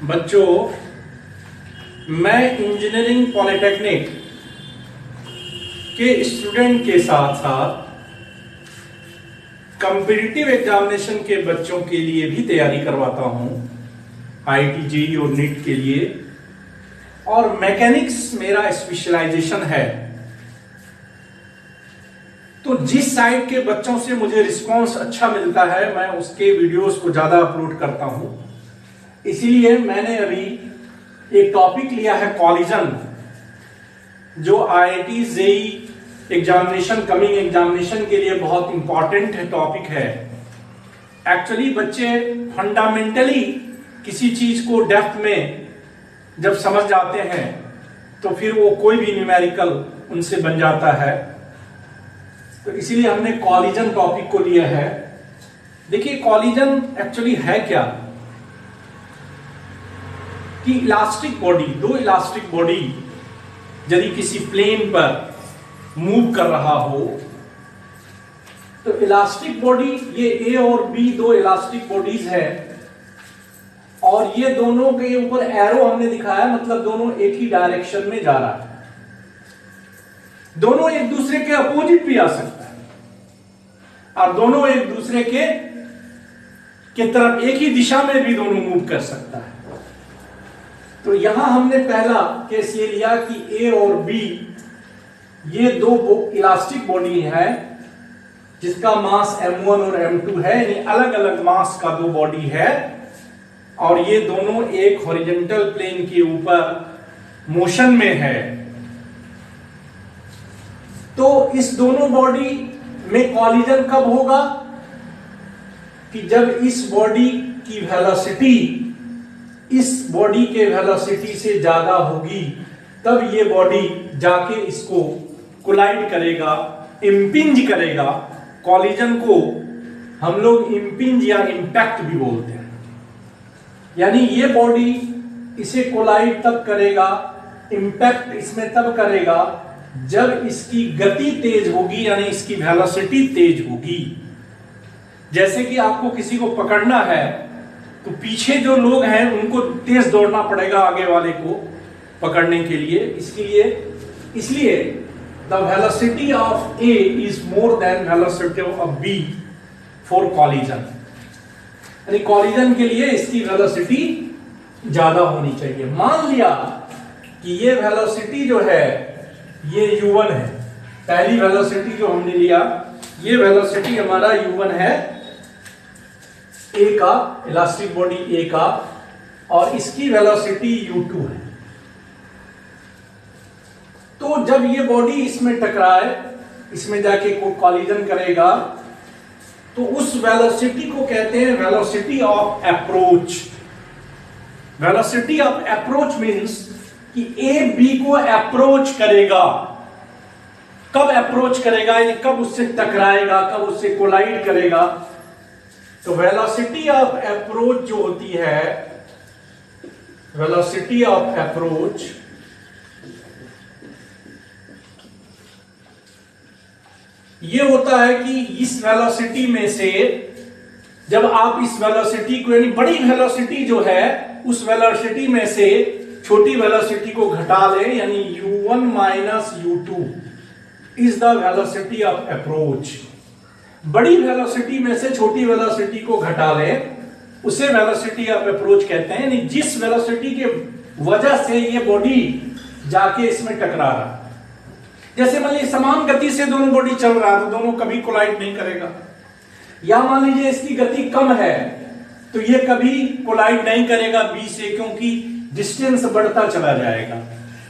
बच्चों, मैं engineering polytechnic के स्टूडेंट के साथ साथ कॉम्पिटिटिव एग्जामिनेशन के बच्चों के लिए भी तैयारी करवाता हूं, आईआईटी जेईई और नीट के लिए। और मैकेनिक्स मेरा स्पेशलाइजेशन है। तो जिस साइड के बच्चों से मुझे रिस्पांस अच्छा मिलता है, मैं उसके वीडियोस को ज्यादा अपलोड करता हूं। इसीलिए मैंने अभी एक टॉपिक लिया है कॉलिजन, जो IIT JEE examination, coming examination के लिए बहुत इंपॉर्टेंट टॉपिक है। एक्चुअली बच्चे फंडामेंटली किसी चीज को डेप्थ में जब समझ जाते हैं तो फिर वो कोई भी न्यूमेरिकल उनसे बन जाता है। तो इसीलिए हमने कॉलिजन टॉपिक को लिया है। देखिए, कॉलिजन एक्चुअली है क्या कि इलास्टिक बॉडी, दो इलास्टिक बॉडी यदि किसी प्लेन पर मूव कर रहा हो तो इलास्टिक बॉडी, ये ए और बी दो इलास्टिक बॉडीज है, और ये दोनों के ऊपर एरो हमने दिखाया, मतलब दोनों एक ही डायरेक्शन में जा रहा है। दोनों एक दूसरे के अपोजिट भी आ सकता है और दोनों एक दूसरे के तरफ एक ही दिशा में भी दोनों मूव कर सकता है। तो यहां हमने पहला केस ये लिया कि ए और बी ये दो इलास्टिक बॉडी है जिसका मास m1 और m2 है, यानी अलग अलग मास का दो बॉडी है, और ये दोनों एक हॉरिजॉन्टल प्लेन के ऊपर मोशन में है। तो इस दोनों बॉडी में कॉलिजन कब होगा कि जब इस बॉडी की वेलोसिटी इस बॉडी के वेलोसिटी से ज्यादा होगी, तब ये बॉडी जाके इसको कोलाइड करेगा, इंपिंज करेगा। कॉलिजन को हम लोग इंपिंज या इंपैक्ट भी बोलते हैं। यानी ये बॉडी इसे कोलाइड तब करेगा, इंपैक्ट इसमें तब करेगा जब इसकी गति तेज होगी, यानी इसकी वेलोसिटी तेज होगी। जैसे कि आपको किसी को पकड़ना है तो पीछे जो लोग हैं उनको तेज दौड़ना पड़ेगा आगे वाले को पकड़ने के लिए। इसलिए the velocity of A is more than velocity of B for collision. यानी कॉलिजन के लिए इसकी वेलोसिटी ज्यादा होनी चाहिए। मान लिया कि ये वेलोसिटी जो है ये u1 है, पहली वेलोसिटी जो हमने लिया, ये वेलोसिटी हमारा u1 है, ए का, इलास्टिक बॉडी ए का, और इसकी वेलोसिटी u2 है। तो जब ये बॉडी इसमें टकराए, इसमें जाके कोई कॉलिजन करेगा, तो उस वेलोसिटी को कहते हैं velocity of approach. Velocity of approach means कि ए बी को अप्रोच करेगा। कब अप्रोच करेगा, यानी कब उससे टकराएगा, कब उससे कोलाइड करेगा। तो वेलोसिटी ऑफ अप्रोच जो होती है, वेलोसिटी ऑफ अप्रोच ये होता है कि इस वेलोसिटी में से जब आप इस वेलोसिटी को, यानी बड़ी वेलोसिटी जो है उस वेलोसिटी में से छोटी वेलोसिटी को घटा लें, यानी u1 minus u2 is the velocity of approach. बड़ी वेलोसिटी में से छोटी वेलोसिटी को घटा लें, उसे वेलोसिटी ऑफ अप्रोच कहते हैं। यानी जिस वेलोसिटी के वजह से ये बॉडी जाके इसमें टकरा रहा है। जैसे मान लीजिए समान गति से दोनों बॉडी चल रहा है तो दोनों कभी कोलाइड नहीं करेगा। या मान लीजिए इसकी गति कम है तो ये कभी कोलाइड नहीं करेगा बी से, क्योंकि डिस्टेंस बढ़ता चला जाएगा।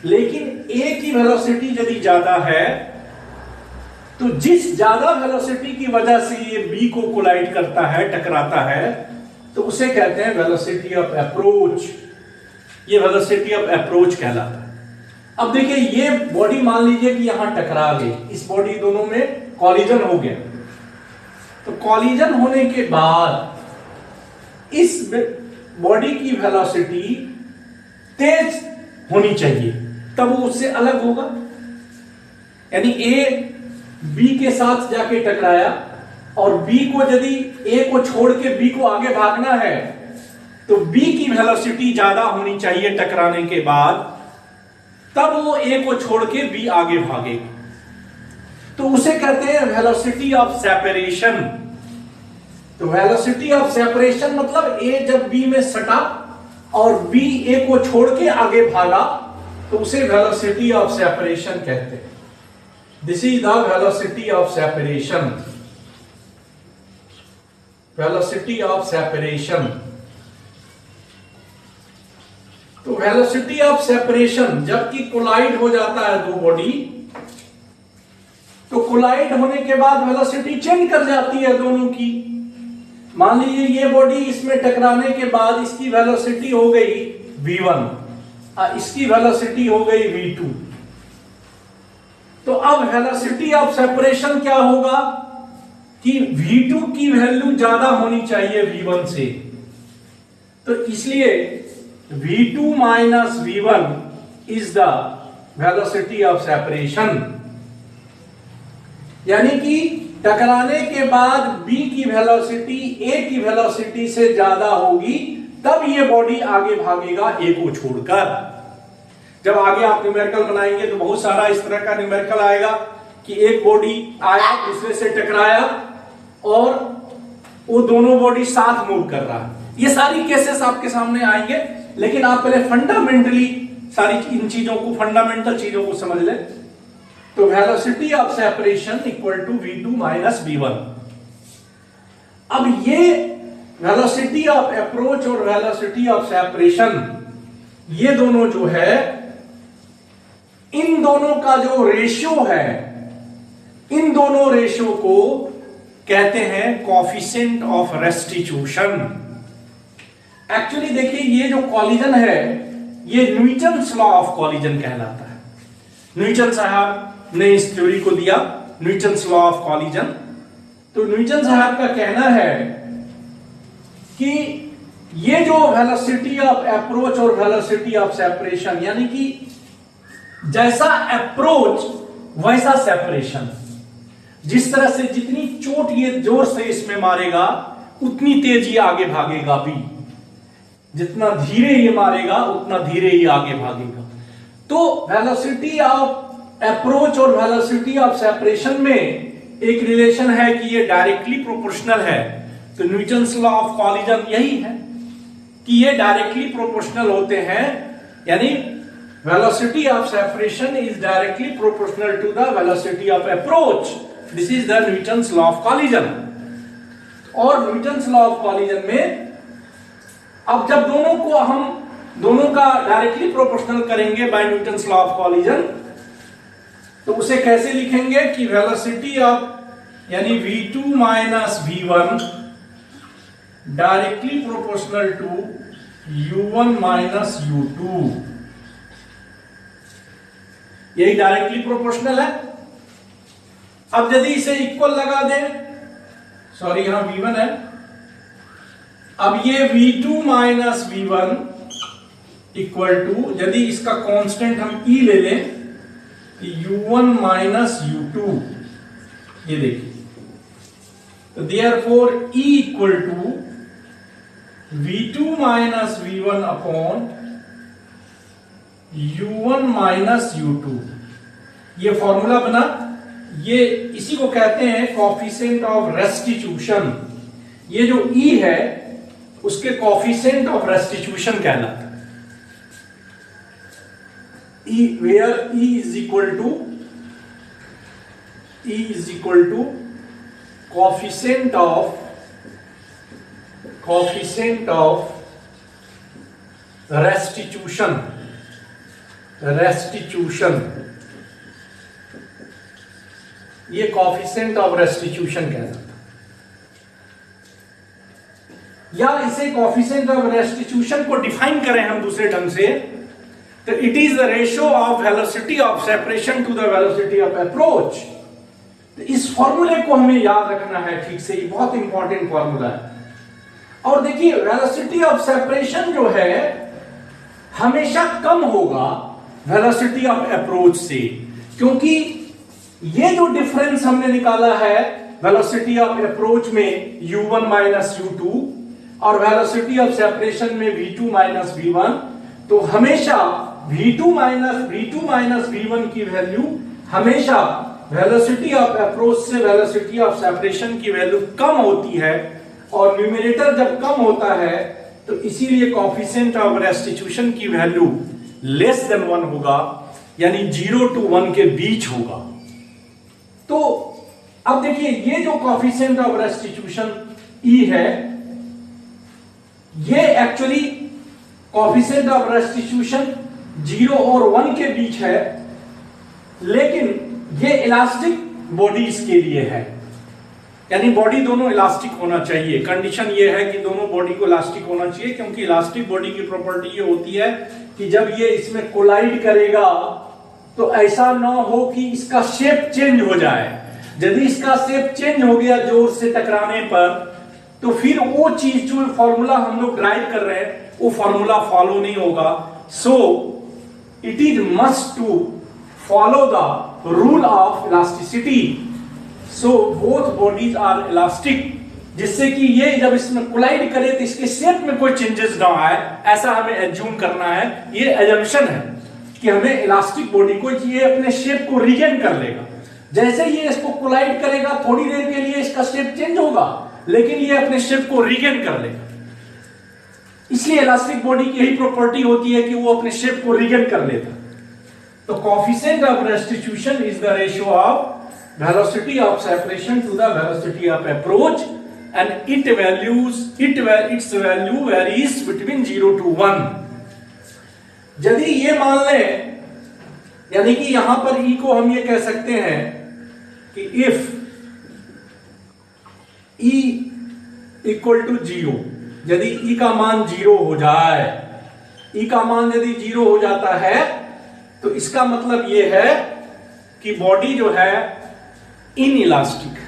लेकिन ए की वेलोसिटी यदि ज्यादा है तो जिस ज्यादा वेलोसिटी की वजह से ये बी को कोलाइड करता है, टकराता है, तो उसे कहते हैं वेलोसिटी ऑफ अप्रोच। ये वेलोसिटी ऑफ अप्रोच कहलाता है। अब देखिए, ये बॉडी मान लीजिए कि यहां टकरा गई, इस बॉडी दोनों में कॉलिजन हो गया। तो कॉलिजन होने के बाद इस बॉडी की वेलोसिटी तेज होनी चाहिए, तब वो उससे अलग होगा। यानी ए बी के साथ जाके टकराया, और बी को यदि ए को छोड़ के बी को आगे भागना है तो b की वेलोसिटी ज्यादा होनी चाहिए टकराने के बाद, तब वो a को छोड़ के b आगे भागेगा। तो उसे कहते हैं वेलोसिटी ऑफ सेपरेशन। तो वेलोसिटी ऑफ सेपरेशन मतलब a जब b में सटा और b a को छोड़ के आगे भागा, तो उसे वेलोसिटी ऑफ सेपरेशन कहते हैं। This is the velocity of separation. Velocity of separation. तो वेलोसिटी ऑफ सेपरेशन जबकि कोलाइड हो जाता है दो बॉडी, तो कोलाइड होने के बाद वेलोसिटी चेंज कर जाती है दोनों की। मान लीजिए ये बॉडी इसमें टकराने के बाद इसकी वेलोसिटी हो गई v1, इसकी वेलोसिटी हो गई v2। तो अब वेलोसिटी ऑफ सेपरेशन क्या होगा कि v2 की वैल्यू ज्यादा होनी चाहिए v1 से। तो इसलिए v2 minus v1 is the velocity of separation. यानी कि टकराने के बाद b की वेलोसिटी a की वेलोसिटी से ज्यादा होगी, तब ये बॉडी आगे भागेगा a को छोड़कर। जब आगे आप न्यूमेरिकल बनाएंगे तो बहुत सारा इस तरह का न्यूमेरिकल आएगा कि एक बॉडी आया दूसरे से टकराया और वो दोनों बॉडी साथ मूव कर रहा है। ये सारी केसेस आपके सामने आएंगे, लेकिन आप पहले फंडामेंटली सारी इन चीजों को, फंडामेंटल चीजों को समझ लें। तो velocity of separation equal to v2 minus v1। अब ये वेलोसिटी ऑफ अप्रोच और वेलोसिटी ऑफ सेपरेशन, ये दोनों जो है, इन दोनों का जो रेशियो है, इन दोनों रेशियो को कहते हैं कोएफिशिएंट ऑफ रेस्टिट्यूशन। एक्चुअली देखिए ये जो कॉलिजन है, ये न्यूटन्स लॉ ऑफ कॉलिजन कहलाता है। न्यूटन साहब ने इस थ्योरी को दिया, न्यूटन्स लॉ ऑफ कॉलिजन। तो न्यूटन साहब का कहना है कि ये जो वेलोसिटी ऑफ अप्रोच और वेलोसिटी ऑफ सेपरेशन, यानी कि जैसा अप्रोच वैसा सेपरेशन, जिस तरह से जितनी चोट ये जोर से इसमें मारेगा उतनी तेज ये आगे भागेगा भी, जितना धीरे ये मारेगा उतना धीरे ये आगे भागेगा। तो वेलोसिटी ऑफ अप्रोच और वेलोसिटी ऑफ सेपरेशन में एक रिलेशन है कि ये डायरेक्टली प्रोपोर्शनल है। तो न्यूटन्स लॉ ऑफ कॉलिजन यही है कि ये डायरेक्टली प्रोपोर्शनल होते हैं, यानी velocity of separation is directly proportional to the velocity of approach. This is the Newton's law of collision. और न्यूटन्स लॉ ऑफ कॉलिजन में अब जब दोनों का डायरेक्टली प्रोपोर्शनल करेंगे by Newton's law of collision, तो उसे कैसे लिखेंगे कि वेलोसिटी ऑफ यानी v2 minus v1 directly proportional to u1 minus u2। यही डायरेक्टली प्रोपोर्शनल है। अब यदि इसे इक्वल लगा दें, सॉरी यहां v1 है, अब ये v2 minus v1 equal to, यदि इसका कांस्टेंट हम e ले लें, u1 माइनस u2, ये देखिए, तो therefore E equal to v2 minus v1 upon u1 minus u2। ये फॉर्मूला बना, ये इसी को कहते हैं कोएफिशिएंट ऑफ रेस्टिट्यूशन। ये जो E है उसके कोएफिशिएंट ऑफ रेस्टिट्यूशन कहलाता है। E where E is equal to coefficient of restitution। ये कोएफिशिएंट ऑफ रेस्टिट्यूशन कहलाता है, या इसे कोएफिशिएंट ऑफ रेस्टिट्यूशन को डिफाइन करें हम दूसरे ढंग से, तो it is the ratio of velocity of separation to the velocity of approach. तो इस फॉर्मूले को हमें याद रखना है ठीक से, ये बहुत इंपॉर्टेंट फॉर्मूला है। और देखिए वेलोसिटी ऑफ सेपरेशन जो है हमेशा कम होगा वेलोसिटी ऑफ अप्रोच से, क्योंकि ये जो डिफरेंस हमने निकाला है वेलोसिटी ऑफ अप्रोच में u1 माइनस u2, और वेलोसिटी ऑफ सेपरेशन में v2 माइनस v1, तो हमेशा v2 माइनस v1 की वैल्यू हमेशा वेलोसिटी ऑफ अप्रोच से वेलोसिटी ऑफ सेपरेशन की वैल्यू कम होती है, और न्यूमरेटर जब कम होता है तो इसीलिए कोएफिशिएंट ऑफ रेस्टिट्यूशन की वैल्यू लेस देन 1 होगा, यानी 0 to 1 के बीच होगा। तो अब देखिए ये जो कोएफिशिएंट ऑफ रेस्टिट्यूशन E है, ये एक्चुअली कोएफिशिएंट ऑफ रेस्टिट्यूशन 0 और 1 के बीच है, लेकिन ये इलास्टिक बॉडीज के लिए है, यानी बॉडी दोनों इलास्टिक होना चाहिए। कंडीशन ये है कि दोनों बॉडी को इलास्टिक होना चाहिए, क्योंकि इलास्टिक बॉडी की प्रॉपर्टी ये होती है कि जब ये इसमें कोलाइड करेगा तो ऐसा ना हो कि इसका शेप चेंज हो जाए। यदि इसका शेप चेंज हो गया जोर से टकराने पर, तो फिर वो चीज जो फॉर्मूला हम लोग ड्राइव कर रहे हैं वो फॉर्मूला फॉलो नहीं होगा। So it is must to follow the rule of elasticity. So both bodies are elastic, जिससे कि ये जब इसमें कोलाइड करे तो इसके शेप में कोई चेंजेस ना आए, ऐसा हमें एज्यूम करना है। ये एजम्पशन है कि हमें इलास्टिक बॉडी को ये अपने शेप को रिगेन कर लेगा। जैसे ये इसको कोलाइड करेगा थोड़ी देर के लिए इसका शेप चेंज होगा, लेकिन ये अपने शेप को रिगेन कर लेगा। इसलिए इलास्टिक बॉडी की यही प्रॉपर्टी होती है कि वो अपने शेप को रिगेन कर लेता। तो coefficient of restitution is the ratio of velocity of separation to the velocity of approach, and its value varies between 0 to 1। यदि ये मान लें, यानी कि यहां पर E को हम ये कह सकते हैं कि if E equal to 0, यदि E का मान 0 हो जाए, E का मान यदि 0 हो जाता है तो इसका मतलब ये है कि बॉडी जो है इन इलास्टिक,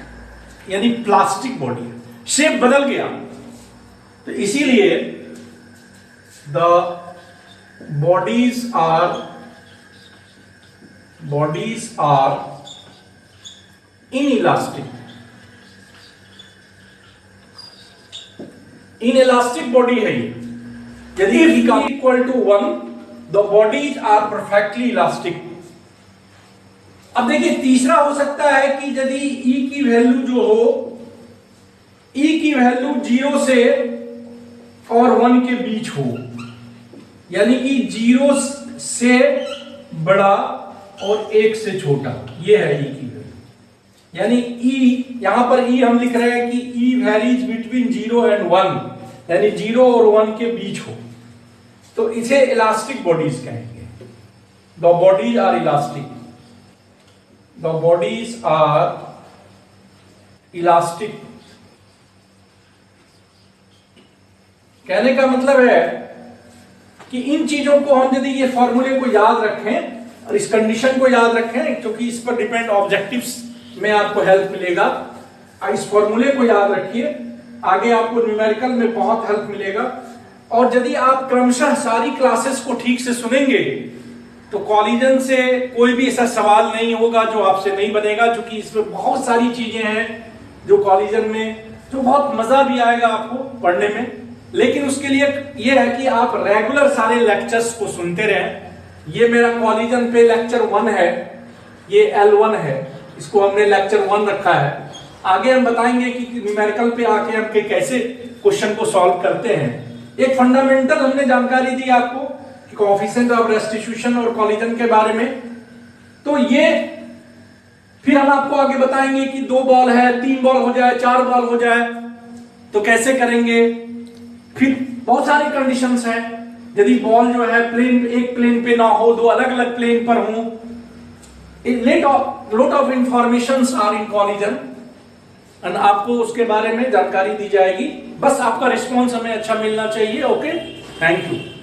यानी प्लास्टिक बॉडी है, शेप बदल गया। तो इसीलिए the bodies are inelastic. Inelastic body है ये। यदि equal to 1, the bodies are perfectly elastic. अब देखिए तीसरा हो सकता है कि यदि E की वैल्यू जो हो, E की वैल्यू 0 से और 1 के बीच हो, यानी कि 0 से बड़ा और 1 से छोटा, ये है E की वैल्यू। यानी E, यहां पर E हम लिख रहे हैं कि E वैरीज बिटवीन 0 एंड 1, यानी 0 और 1 के बीच हो, तो इसे इलास्टिक बॉडीज कहेंगे। The bodies are elastic. The bodies are elastic। कहने का मतलब है कि इन चीजों को हम यदि ये फॉर्मूले को याद रखें और इस कंडीशन को याद रखें, क्योंकि इस पर डिपेंड ऑब्जेक्टिव्स में आपको हेल्प मिलेगा। इस फॉर्मूले को याद रखिए, आगे आपको न्यूमेरिकल में बहुत हेल्प मिलेगा। और यदि आप क्रमशः सारी क्लासेस को ठीक से सुनेंगे तो कॉलिजन से कोई भी ऐसा सवाल नहीं होगा जो आपसे नहीं बनेगा, क्योंकि इसमें बहुत सारी चीजें हैं जो कॉलिजन में, जो बहुत मजा भी आएगा आपको पढ़ने में। लेकिन उसके लिए यह है कि आप रेगुलर सारे लेक्चर्स को सुनते रहें। ये मेरा कॉलिजन पे लेक्चर 1 है, ये L1 है, इसको हमने लेक्चर 1 रखा है। आगे हम बताएंगे कि न्यूमेरिकल पे आके हम कैसे क्वेश्चन को सॉल्व करते हैं। एक फंडामेंटल हमने जानकारी दी आपको कोएफिशिएंट ऑफ रेस्टिट्यूशन और कॉलिजन के बारे में। तो ये फिर हम आपको आगे बताएंगे कि 2 बॉल है, 3 बॉल हो जाए, 4 बॉल हो जाए तो कैसे करेंगे। फिर बहुत सारी कंडीशंस हैं, यदि बॉल जो है प्लेन, एक प्लेन पे ना हो, 2 अलग अलग प्लेन पर हो। Lot of informations are in collision, and आपको उसके बारे में जानकारी दी जाएगी। बस आपका रिस्पॉन्स हमें अच्छा मिलना चाहिए। Okay, thank you.